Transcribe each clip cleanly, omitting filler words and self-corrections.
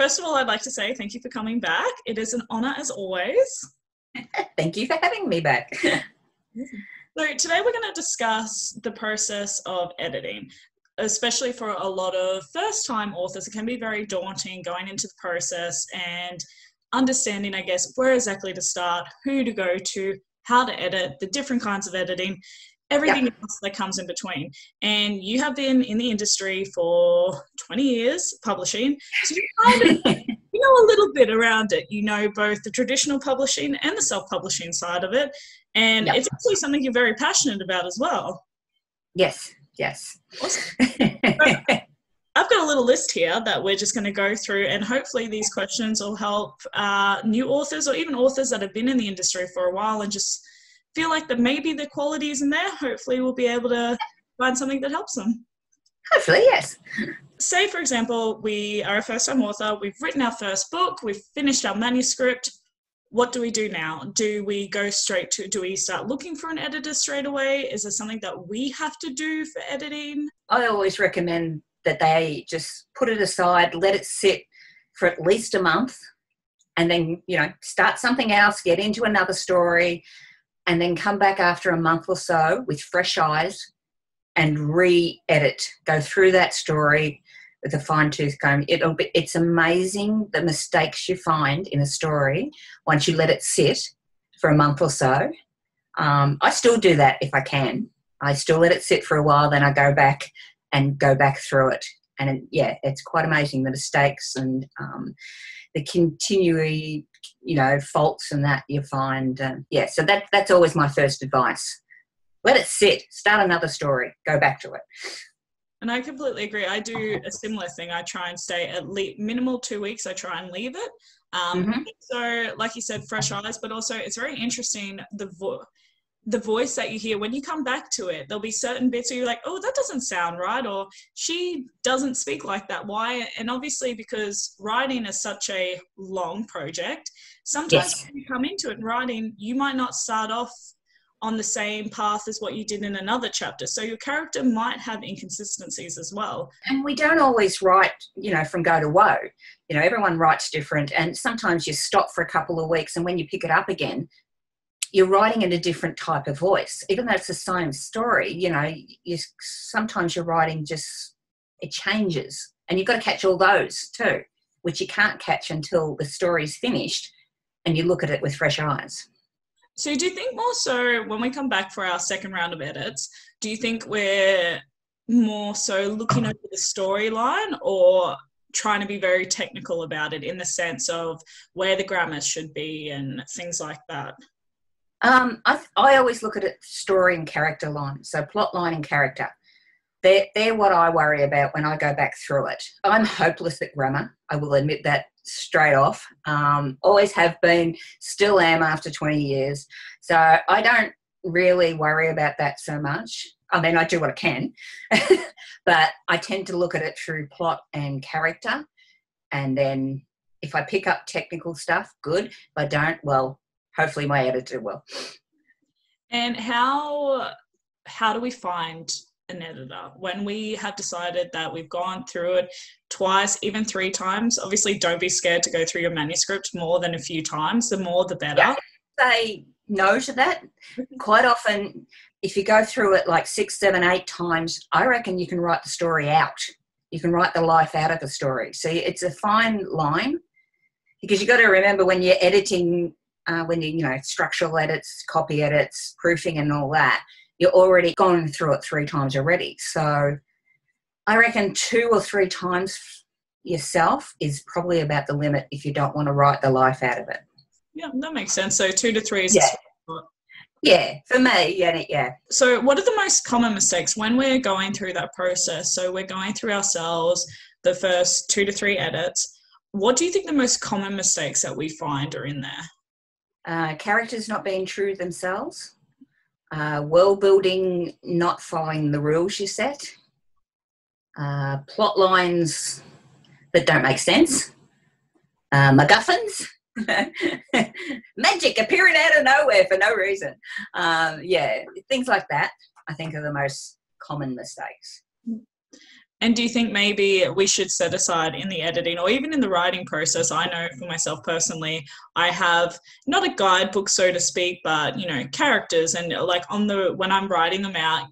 first of all, I'd like to say thank you for coming back. It is an honour as always. Thank you for having me back. So today we're going to discuss the process of editing, especially for a lot of first-time authors. It can be very daunting going into the process and understanding, I guess, where exactly to start, who to go to, how to edit, the different kinds of editing, everything else that comes in between. And you have been in the industry for 20 years publishing, so you know a little bit around it. You know both the traditional publishing and the self-publishing side of it, and it's actually something you're very passionate about as well. Yes. Awesome. So, I've got a little list here that we're just going to go through, and hopefully these questions will help new authors or even authors that have been in the industry for a while and just feel like that maybe the quality isn't there. Hopefully we'll be able to find something that helps them. Hopefully, yes. Say, for example, we are a first-time author, we've written our first book, we've finished our manuscript. What do we do now? Do we go straight to, do we start looking for an editor straight away? Is there something that we have to do for editing? I always recommend that they just put it aside, let it sit for at least a month, and then, start something else, get into another story, and then come back after a month or so with fresh eyes and re-edit, go through that story with a fine-tooth comb. It's amazing the mistakes you find in a story once you let it sit for a month or so. I still do that if I can. I still let it sit for a while, then I go back through it. And it's quite amazing, the mistakes and the continuing, faults and that you find. So that's always my first advice. Let it sit, start another story, go back to it. And I completely agree. I do a similar thing. I try and stay at least minimal 2 weeks. I try and leave it. So like you said, fresh eyes, but also it's very interesting, the voice that you hear when you come back to it. There'll be certain bits where you're like, oh, that doesn't sound right, or she doesn't speak like that. Why? And obviously because writing is such a long project, sometimes when you come into it and writing, you might not start off on the same path as what you did in another chapter. So your character might have inconsistencies as well. And we don't always write, from go to woe. Everyone writes different, and sometimes you stop for a couple of weeks, and when you pick it up again, you're writing in a different type of voice. Even though it's the same story, sometimes your writing it changes. And you've got to catch all those too, which you can't catch until the story's finished and you look at it with fresh eyes. So do you think more so when we come back for our second round of edits, do you think we're more so looking over the storyline or trying to be very technical about it in the sense of where the grammar should be and things like that? I always look at it story and character line, so plot line and character. They're what I worry about when I go back through it. I'm hopeless at grammar. I will admit that straight off. Always have been, still am after 20 years. So I don't really worry about that so much. I mean, I do what I can, but I tend to look at it through plot and character. And then if I pick up technical stuff, good. If I don't, well, hopefully my editor will. And how do we find an editor when we have decided that we've gone through it twice, even 3 times? Obviously, don't be scared to go through your manuscript more than a few times. The more, the better. Yeah, say no to that. Quite often, if you go through it like 6, 7, 8 times, I reckon you can write the story out. You can write the life out of the story. So it's a fine line, because you've got to remember when you're editing, structural edits, copy edits, proofing and all that, you're already gone through it 3 times already. So I reckon 2 or 3 times yourself is probably about the limit if you don't want to write the life out of it. Yeah, that makes sense. So 2 to 3 is yeah, for me, yeah. So what are the most common mistakes when we're going through that process? So we're going through ourselves, the first 2 to 3 edits. What do you think the most common mistakes that we find are in there? Characters not being true to themselves. World building not following the rules you set. Plot lines that don't make sense. MacGuffins. Magic appearing out of nowhere for no reason. Things like that I think are the most common mistakes. And do you think maybe we should set aside in the editing or even in the writing process? I know for myself personally, I have not a guidebook, so to speak, but, you know, characters, and like when I'm writing them out,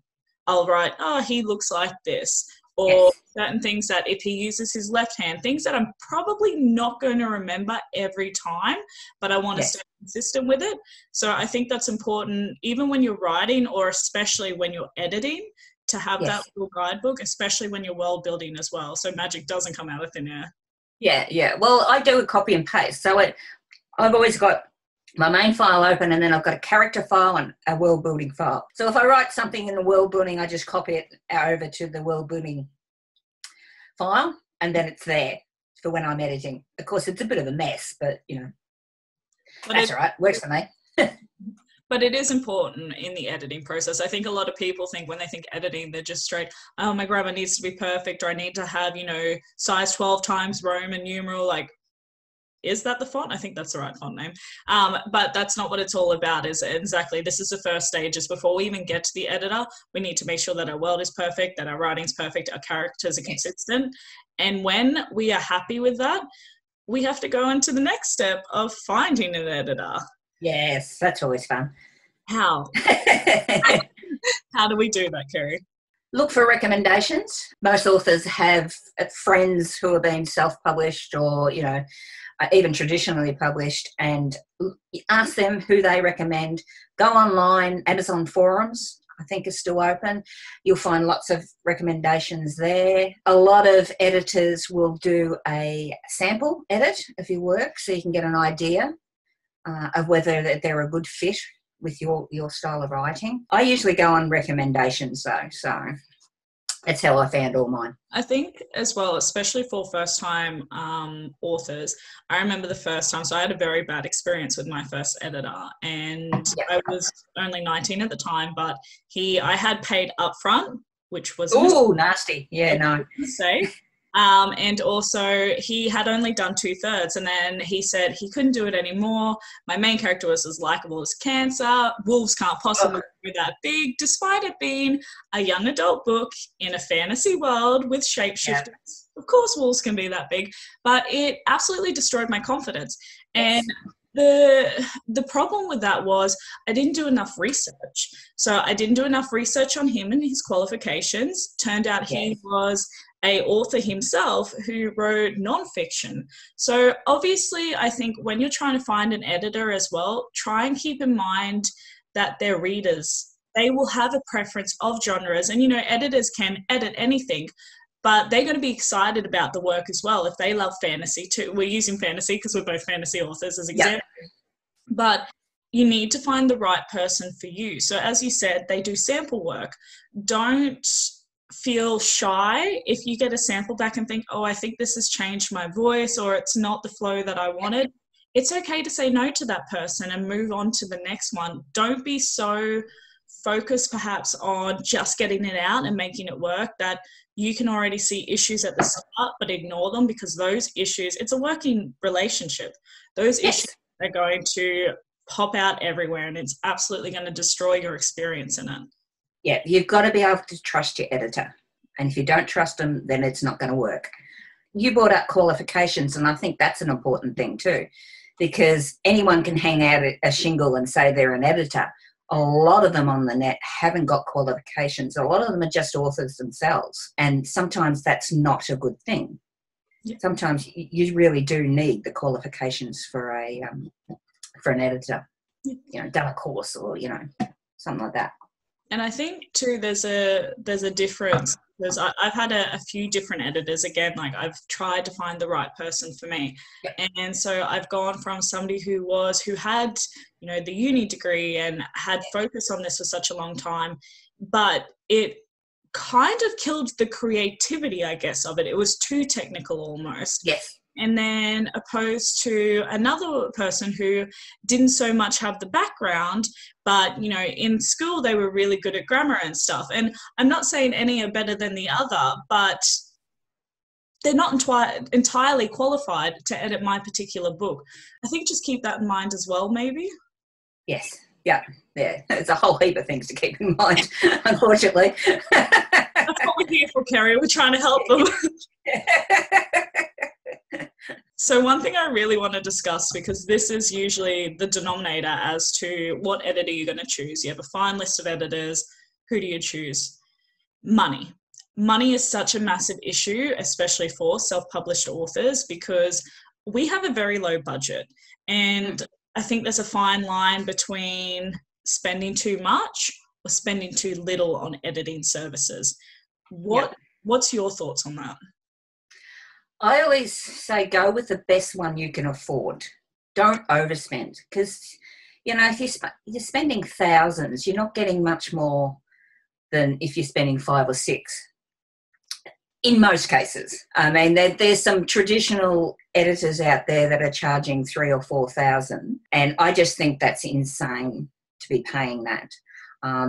I'll write, oh, he looks like this, or certain things that if he uses his left hand, things that I'm probably not going to remember every time, but I want to stay consistent with it. So I think that's important, even when you're writing or especially when you're editing, to have that little guidebook, especially when you're world building as well. So magic doesn't come out of thin air. Yeah. Well, I do a copy and paste. So I've always got my main file open, and then I've got a character file and a world building file. So if I write something in the world building, I just copy it over to the world building file, and then it's there for when I'm editing. Of course, it's a bit of a mess, but, you know, that's all right. Works for me. But it is important in the editing process. I think a lot of people think when they think editing, they're just straight, oh, my grammar needs to be perfect, or I need to have, you know, size 12 times Roman numeral. Like, is that the font? I think that's the right font name. But that's not what it's all about, is it? Exactly. This is the first stages. Before we even get to the editor, we need to make sure that our world is perfect, that our writing's perfect, our characters are consistent. And when we are happy with that, we have to go into the next step of finding an editor. Yes, that's always fun. How? How do we do that, Keri? Look for recommendations. Most authors have friends who have been self-published or, you know, even traditionally published, and ask them who they recommend. Go online. Amazon forums, I think, is still open. You'll find lots of recommendations there. A lot of editors will do a sample edit of your work, so you can get an idea of whether they're a good fit with your style of writing. I usually go on recommendations though, so that's how I found all mine. I think as well, especially for first-time authors, I remember the first time, so I had a very bad experience with my first editor, and I was only 19 at the time, but I had paid upfront, which was nasty. Yeah, no. Mistake. And also he had only done 2/3, and then he said he couldn't do it anymore. My main character was as likable as cancer. Wolves can't possibly be that big, despite it being a young adult book in a fantasy world with shapeshifters. Of course wolves can be that big, but it absolutely destroyed my confidence. And the problem with that was I didn't do enough research. So I didn't do enough research on him and his qualifications. Turned out he was an author himself who wrote nonfiction. So obviously, I think when you're trying to find an editor as well, try and keep in mind that their readers, they will have a preference of genres. And, you know, editors can edit anything, but they're going to be excited about the work as well if they love fantasy too. We're using fantasy because we're both fantasy authors as examples. But you need to find the right person for you. So as you said, they do sample work. Don't feel shy if you get a sample back and think, oh, I think this has changed my voice, or it's not the flow that I wanted. It's okay to say no to that person and move on to the next one. Don't be so focused perhaps on just getting it out and making it work that you can already see issues at the start, but ignore them, because those issues, it's a working relationship. Those issues are going to pop out everywhere, and it's absolutely going to destroy your experience in it. Yeah, you've got to be able to trust your editor. And if you don't trust them, then it's not going to work. You brought up qualifications, and I think that's an important thing too, because anyone can hang out a shingle and say they're an editor. A lot of them on the net haven't got qualifications. A lot of them are just authors themselves. And sometimes that's not a good thing. Yeah. Sometimes you really do need the qualifications for an editor. You know, done a course or, you know, something like that. And I think too, there's a difference, because I've had a few different editors. Again, like I've tried to find the right person for me. And so I've gone from somebody who had, you know, the uni degree and had focused on this for such a long time, but it kind of killed the creativity, I guess, of it. It was too technical almost. Yes. And then opposed to another person who didn't so much have the background, but, you know, in school they were really good at grammar and stuff. And I'm not saying any are better than the other, but they're not entirely qualified to edit my particular book. I think just keep that in mind as well, maybe. Yes. Yeah. There's a whole heap of things to keep in mind, unfortunately. That's what we're here for, Keri. We're trying to help them. So one thing I really want to discuss, because this is usually the denominator as to what editor you're going to choose. You have a fine list of editors. Who do you choose? Money. Money is such a massive issue, especially for self-published authors, because we have a very low budget. And I think there's a fine line between spending too much or spending too little on editing services. What's your thoughts on that? I always say go with the best one you can afford. Don't overspend, because, you know, if you're spending thousands, you're not getting much more than if you're spending 5 or 6. In most cases. I mean, there's some traditional editors out there that are charging 3,000 or 4,000, and I just think that's insane to be paying that.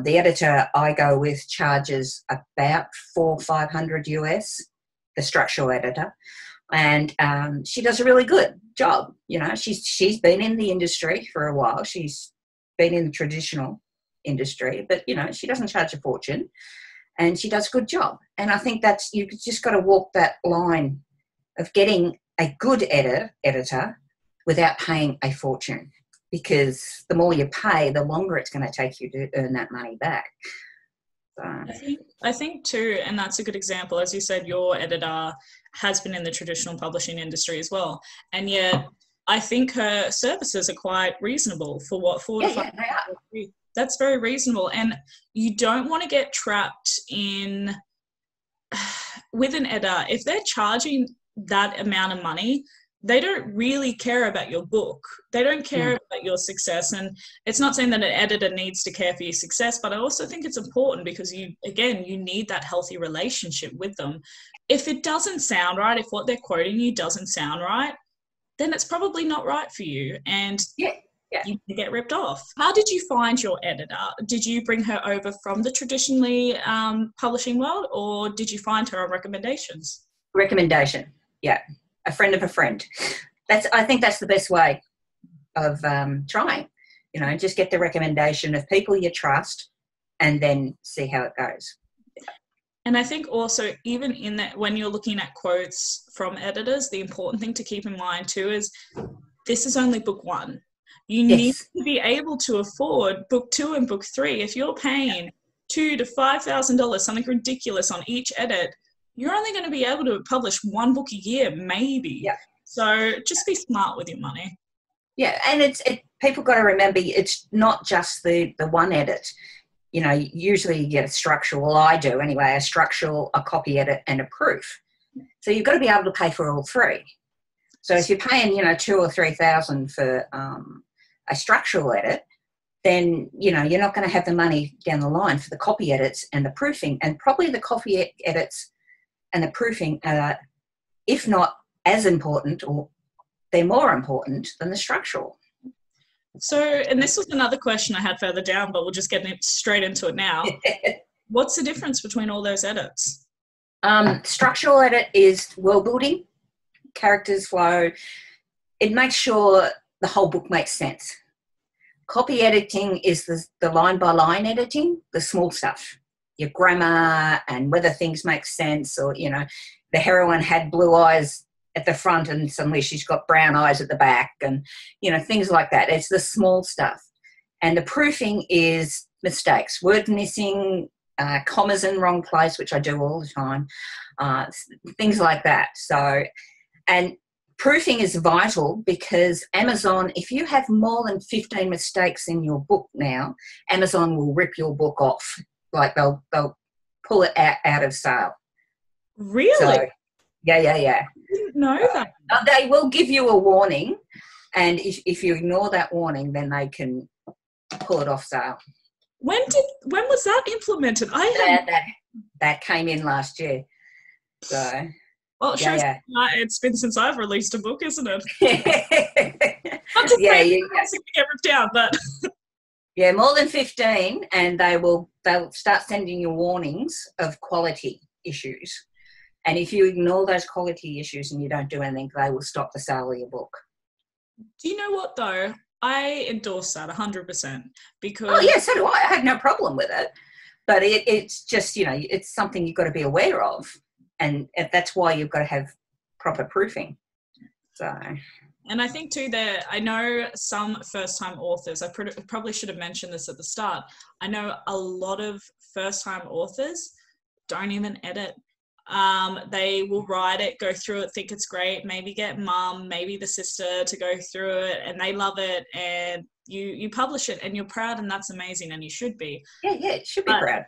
The editor I go with charges about $400-500 US, the structural editor, and she does a really good job. You know, she's been in the industry for a while. She's been in the traditional industry, but, you know, she doesn't charge a fortune, and she does a good job. And I think that's, you've just got to walk that line of getting a good editor without paying a fortune, because the more you pay, the longer it's going to take you to earn that money back. So. I think too, and that's a good example, as you said, your editor has been in the traditional publishing industry as well, and yet I think her services are quite reasonable for what 4 to 5. Yeah, that's very reasonable, and you don't want to get trapped in with an editor. If they're charging that amount of money, they don't really care about your book. They don't care about your success. And it's not saying that an editor needs to care for your success, but I also think it's important because you need that healthy relationship with them. If it doesn't sound right, if what they're quoting you doesn't sound right, then it's probably not right for you. And you get ripped off. How did you find your editor? Did you bring her over from the traditionally publishing world, or did you find her on recommendations? Recommendation, yeah. A friend of a friend. I think that's the best way of trying. You know, just get the recommendation of people you trust and then see how it goes. And I think also, even in that, when you're looking at quotes from editors, the important thing to keep in mind too is this is only book 1. You need to be able to afford book 2 and book 3. If you're paying $2,000 to $5,000, something ridiculous on each edit, you're only going to be able to publish 1 book a year, maybe. Yeah. So just be smart with your money. Yeah, and people got to remember, it's not just the one edit. You know, usually you get a structural, well, I do anyway, a structural, a copy edit, and a proof. So you've got to be able to pay for all 3. So if you're paying, you know, $2,000 or $3,000 for a structural edit, then, you know, you're not going to have the money down the line for the copy edits and the proofing. And probably the copy edits and the proofing are, if not as important, or they're more important than the structural. So, and this was another question I had further down, but we'll just get straight into it now. What's the difference between all those edits? Structural edit is world building, characters flow. It makes sure the whole book makes sense. Copy editing is the line-by-line editing, the small stuff. Your grammar and whether things make sense, or, you know, the heroine had blue eyes at the front and suddenly she's got brown eyes at the back, and, you know, things like that. It's the small stuff. And the proofing is mistakes, word missing, commas in wrong place, which I do all the time, things like that. So, and proofing is vital because Amazon, if you have more than 15 mistakes in your book now, Amazon will rip your book off. Like they'll pull it out of sale. Really? So, yeah. I didn't know that. They will give you a warning, and if you ignore that warning, then they can pull it off sale. When was that implemented? That came in last year. So, well, it shows it's been since I've released a book, isn't it? Not to say you get ripped out, but yeah, more than 15, and they'll start sending you warnings of quality issues. And if you ignore those quality issues and you don't do anything, they will stop the sale of your book. Do you know what, though? I endorse that 100% because... Oh, yeah, so do I. I had no problem with it. But it's just, it's something you've got to be aware of. And that's why you've got to have proper proofing. So... And I think too that I know some first-time authors, I probably should have mentioned this at the start. I know a lot of first-time authors don't even edit. They will write it, go through it, think it's great, maybe get mum, maybe the sister to go through it, and they love it, and you publish it and you're proud, and that's amazing, and you should be. Yeah, it should be proud.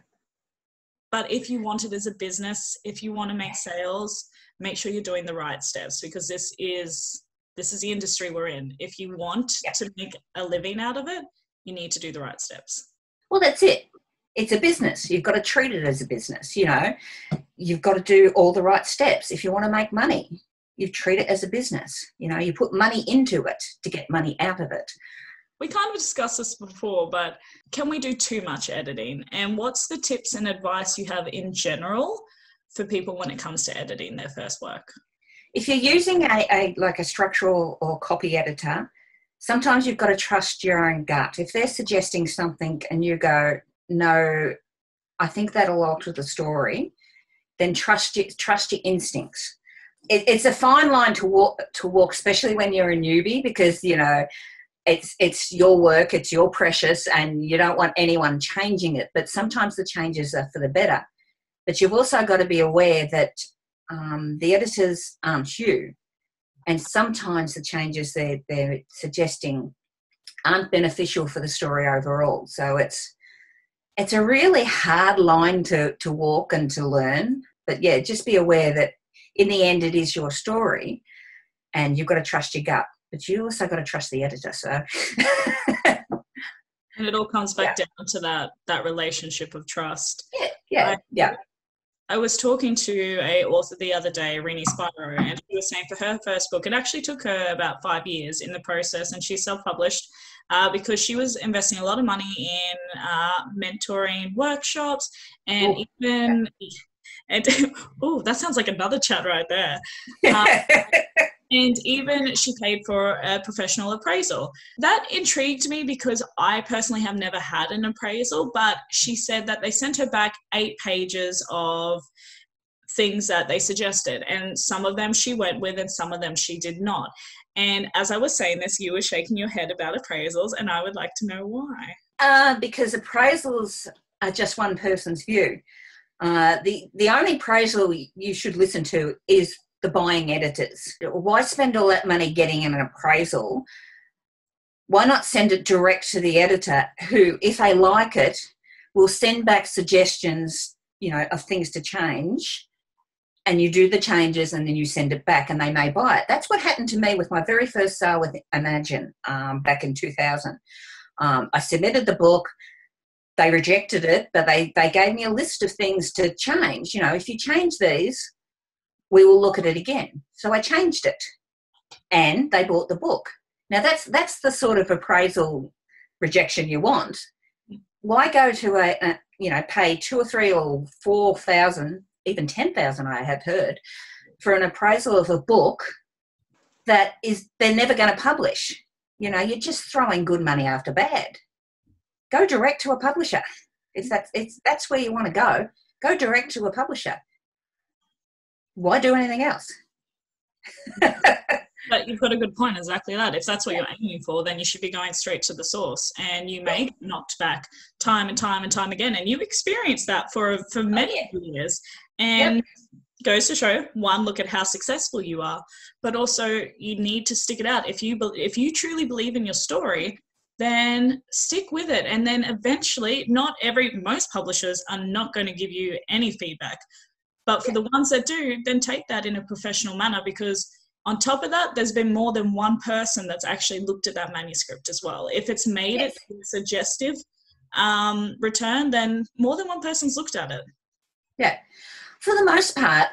But if you want it as a business, if you want to make sales, make sure you're doing the right steps, because this is the industry we're in. If you want to make a living out of it, you need to do the right steps. Well, that's it. It's a business. You've got to treat it as a business, You've got to do all the right steps. If you want to make money, you treat it as a business. You put money into it to get money out of it. We kind of discussed this before, but can we do too much editing? And what's the tips and advice you have in general for people when it comes to editing their first work? If you're using a structural or copy editor, sometimes you've got to trust your own gut. If they're suggesting something and you go, no, I think that'll alter the story, then trust your instincts. It's a fine line to walk, especially when you're a newbie, because, it's your work, it's your precious, and you don't want anyone changing it. But sometimes the changes are for the better. But you've also got to be aware that the editors aren't you, and sometimes the changes they're suggesting aren't beneficial for the story overall. So it's a really hard line to walk and to learn. But yeah, just be aware that in the end it is your story, and you've got to trust your gut, but you also got to trust the editor. So and it all comes back down to that relationship of trust. Yeah. I was talking to a author the other day, Rini Spiro, and she was saying for her first book, it actually took her about 5 years in the process, and she self-published because she was investing a lot of money in mentoring workshops and that sounds like another chat right there. And even she paid for a professional appraisal. That intrigued me because I personally have never had an appraisal, but she said that they sent her back 8 pages of things that they suggested, and some of them she went with and some of them she did not. And as I was saying this, you were shaking your head about appraisals, and I would like to know why. Because appraisals are just one person's view. The only appraisal you should listen to is the buying editors. Why spend all that money getting an appraisal? Why not send it direct to the editor, who, if they like it, will send back suggestions, of things to change, and you do the changes and then you send it back and they may buy it. That's what happened to me with my very first sale with Imagine back in 2000. I submitted the book. They rejected it, but they gave me a list of things to change. If you change these, we will look at it again. So I changed it, and they bought the book. Now that's the sort of appraisal rejection you want. Why go to pay 2 or 3 or 4,000, even 10,000, I have heard, for an appraisal of a book that they're never going to publish? You're just throwing good money after bad. Go direct to a publisher. If that's where you want to go direct to a publisher. Why do anything else? But you've got a good point, exactly that. If that's what you're aiming for, then you should be going straight to the source, and you may get knocked back time and time and time again. And you've experienced that for many years. And goes to show, one, look at how successful you are, but also you need to stick it out. If you truly believe in your story, then stick with it. And then eventually, most publishers are not going to give you any feedback. But for the ones that do, then take that in a professional manner, because on top of that, there's been more than one person that's actually looked at that manuscript as well. If it's made it a suggestive return, then more than one person's looked at it. Yeah. For the most part,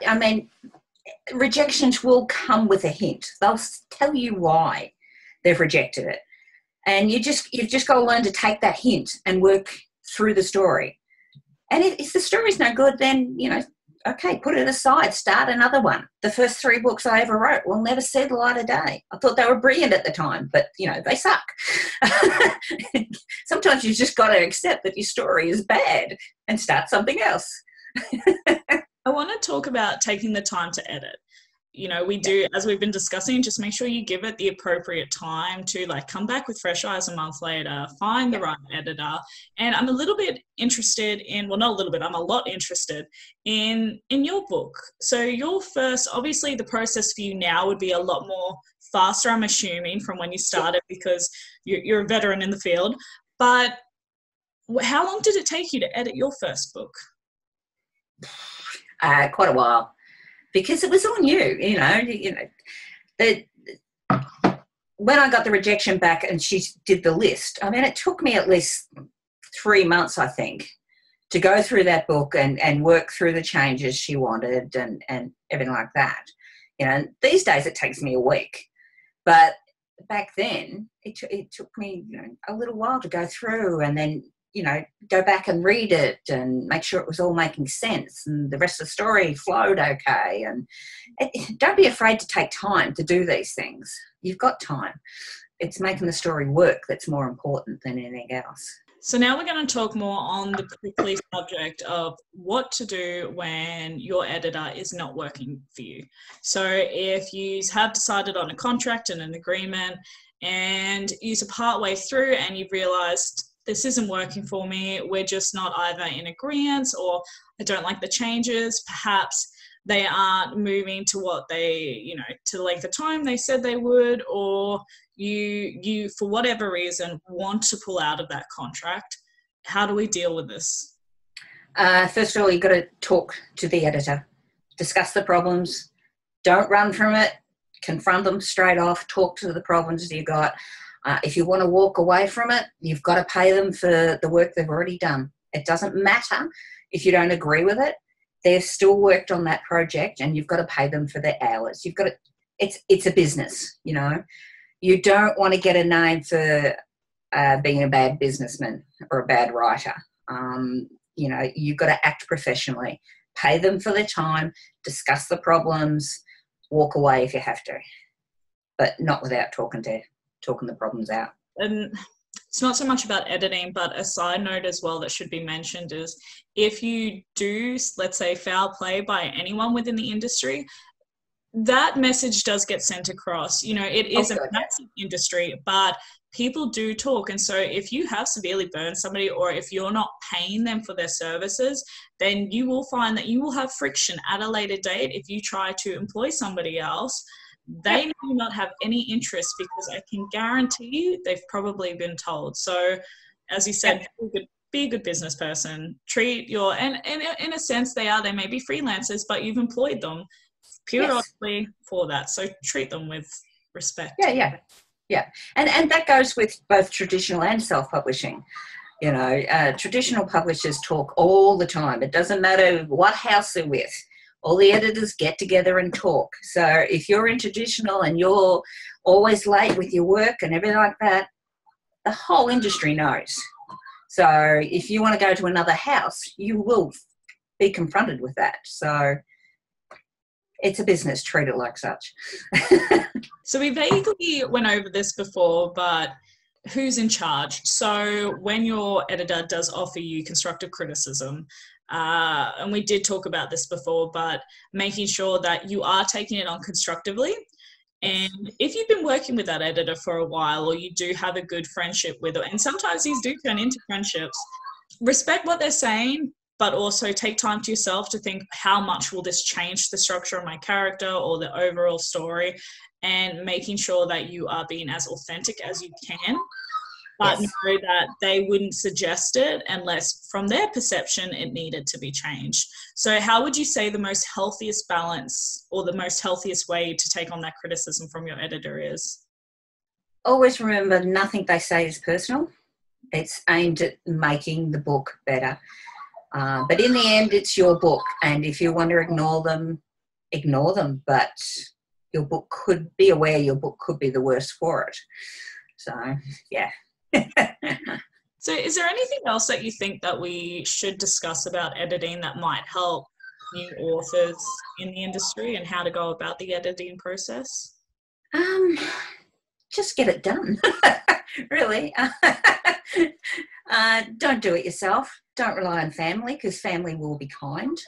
rejections will come with a hint. They'll tell you why they've rejected it. And you've just got to learn to take that hint and work through the story. And if the story's no good, then, okay, put it aside, start another one. The first 3 books I ever wrote will never see the light of day. I thought they were brilliant at the time, but, they suck. Sometimes you just got to accept that your story is bad and start something else. I want to talk about taking the time to edit. We do, as we've been discussing, just make sure you give it the appropriate time to come back with fresh eyes a month later, find the right editor. And I'm a little bit interested in, well, not a little bit, I'm a lot interested in your book. So your first, obviously the process for you now would be a lot more faster, I'm assuming, from when you started, because you're a veteran in the field. But how long did it take you to edit your first book? Quite a while. Because it was all new, when I got the rejection back and she did the list, it took me at least 3 months, I think, to go through that book and work through the changes she wanted and everything like that. These days it takes me a week, but back then it took me a little while to go through and then go back and read it and make sure it was all making sense and the rest of the story flowed okay. And don't be afraid to take time to do these things. You've got time. It's making the story work that's more important than anything else. So now we're going to talk more on the prickly subject of what to do when your editor is not working for you. So if you have decided on a contract and an agreement and you're part way through and you've realised this isn't working for me, we're just not either in agreement, or I don't like the changes, perhaps they aren't moving to what they, to the length of time they said they would, or you for whatever reason want to pull out of that contract. How do we deal with this? First of all, you've got to talk to the editor, discuss the problems, don't run from it, confront them straight off, talk to the problems you got. If you want to walk away from it, you've got to pay them for the work they've already done. It doesn't matter if you don't agree with it. They've still worked on that project and you've got to pay them for their hours. You've got to, it's a business, You don't want to get a name for being a bad businessman or a bad writer. You've got to act professionally. Pay them for their time, discuss the problems, walk away if you have to, but not without talking the problems out. And it's not so much about editing, but a side note as well that should be mentioned is if you do, let's say, foul play by anyone within the industry, that message does get sent across. It is a massive industry, but people do talk. And so if you have severely burned somebody, or if you're not paying them for their services, then you will find that you will have friction at a later date if you try to employ somebody else. They may not have any interest, because I can guarantee you they've probably been told. So as you said, be a good business person, treat your, and in a sense they may be freelancers, but you've employed them periodically for that. So treat them with respect. Yeah. And that goes with both traditional and self-publishing. Traditional publishers talk all the time. It doesn't matter what house they're with. All the editors get together and talk. So if you're in traditional and you're always late with your work and everything like that, the whole industry knows. So if you want to go to another house, you will be confronted with that. So it's a business, treat it like such. So we vaguely went over this before, but who's in charge? So when your editor does offer you constructive criticism, and we did talk about this before, but making sure that you are taking it on constructively. And if you've been working with that editor for a while, or you do have a good friendship with it, and sometimes these do turn into friendships, respect what they're saying, but also take time to yourself to think, how much will this change the structure of my character or the overall story, and making sure that you are being as authentic as you can. But know that they wouldn't suggest it unless from their perception it needed to be changed. So how would you say the most healthiest balance, or the most healthiest way to take on that criticism from your editor is? Always remember, nothing they say is personal. It's aimed at making the book better. But in the end, it's your book. And if you want to ignore them, ignore them. But your book could be aware your book could be the worst for it. So, yeah. So is there anything else that you think that we should discuss about editing that might help new authors in the industry and how to go about the editing process? Just get it done, really. Don't do it yourself. Don't rely on family, because family will be kind.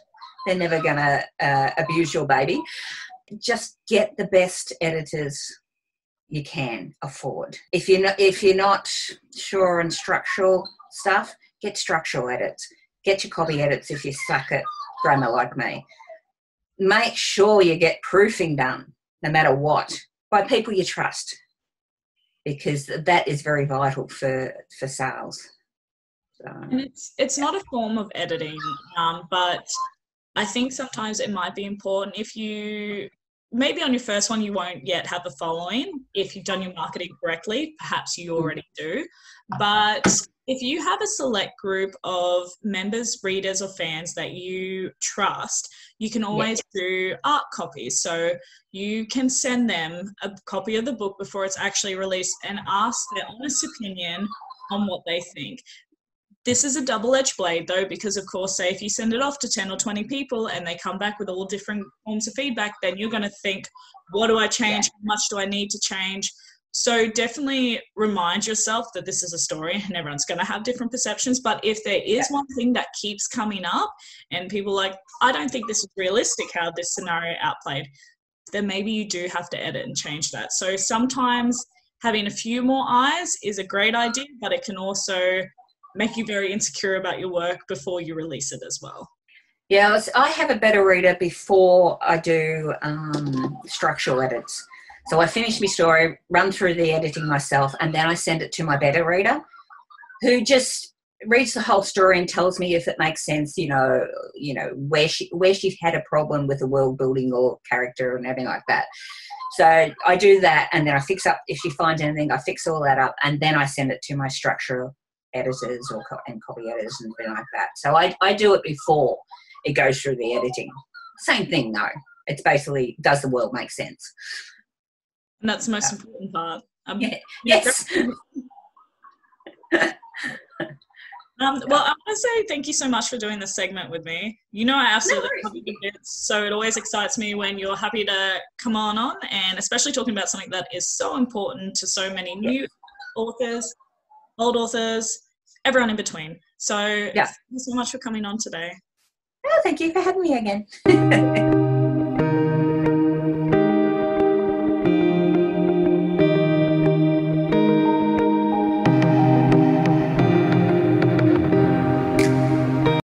They're never going to abuse your baby. Just get the best editors you can afford. If you're not sure on structural stuff, get structural edits. Get your copy edits if you suck at grammar like me. Make sure you get proofing done, no matter what, by people you trust, because that is very vital for sales. So. And it's not a form of editing, but I think sometimes it might be important if you, maybe on your first one you won't yet have a following. If you've done your marketing correctly, perhaps you already do. But if you have a select group of members, readers or fans that you trust, you can always do art copies. So you can send them a copy of the book before it's actually released and ask their honest opinion on what they think. This is a double-edged blade though, because of course, say if you send it off to 10 or 20 people and they come back with all different forms of feedback, then you're going to think, what do I change? How much do I need to change? So definitely remind yourself that this is a story and everyone's going to have different perceptions. But if there is one thing that keeps coming up and people are like, I don't think this is realistic how this scenario outplayed, then maybe you do have to edit and change that. So sometimes having a few more eyes is a great idea, but it can also make you very insecure about your work before you release it as well. Yeah, I have a beta reader before I do structural edits. So I finish my story, run through the editing myself, and then I send it to my beta reader, who just reads the whole story and tells me if it makes sense, where she had a problem with the world building or character and everything like that. So I do that, and then I fix up, if she finds anything, I fix all that up, and then I send it to my structural editors and copy editors and things like that. So I do it before it goes through the editing. Same thing though. It's basically, does the world make sense? And that's the most important part. Yes. Well, I want to say thank you so much for doing this segment with me. You know, I absolutely love your bits, so it always excites me when you're happy to come on, and especially talking about something that is so important to so many new authors, old authors, everyone in between. So thank you so much for coming on today. Oh, thank you for having me again.